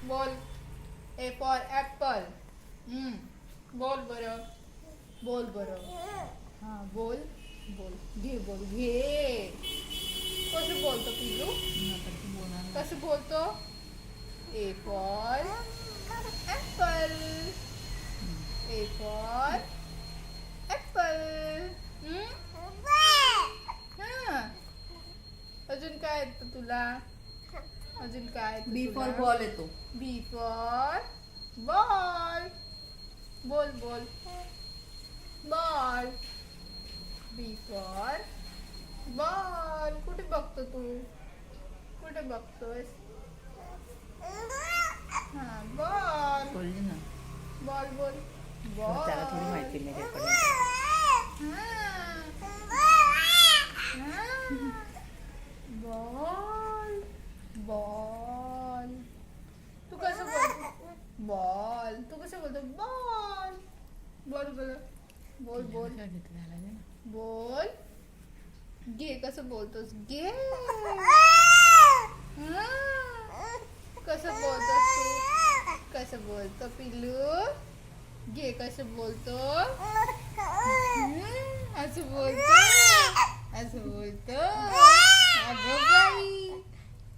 बोल. A for apple. बोल बरं. बोल बरं. हा बोल. बोल घे. बोल घे. कसं बोलतो पिल्लू? कसं बोलतो? A for apple. A for apple. हा. अजून काय येतं तुला? अजून काय बी फॉर बॉल येतो. B for ball. बोल बोल. बॉल. B for ball. कुठे बघतो तू? कुठे बघतोयस? हा बॉल. बोलली ना. बॉल बोल. बॉल. त्याला थोडी माहिती माझ्याकडे. बॉल. बॉल. तू कसं बोलतो? बॉल. तू कसं बोलतो? बॉल. बोल बोल. बोल बोल. बोल. घे. कसं बोलतोस? घे. कसं बोलतोस तू? कसं बोलतो पिल्लू? घे. कसं बोलतो? असं बोलतो. असं बोलतो. अगं बाई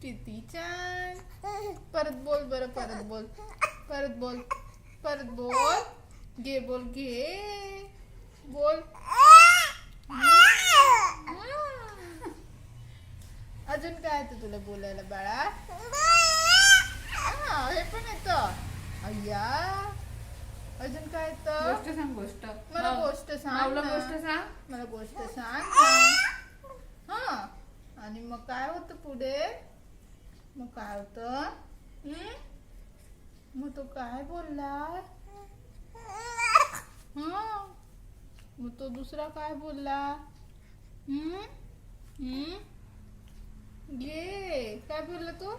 किती छान. परत बोल बरं. परत बोल. परत बोल. परत बोल. घे. बोल घे. बोल. अजून काय येतं तुला बोलायला बाळा? हे पण येतं. अय्या. अजून काय येतं? गोष्ट सांग. गोष्ट मला गोष्ट सांग ना. गोष्ट सांग. मला गोष्ट सांग ना. हा. आणि मग काय होतं पुढे? मग काय होतं? मग तो काय बोलला? हा. मग तो दुसरा काय बोलला? घे. काय बोलला तो?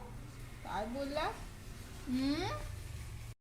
काय बोलला?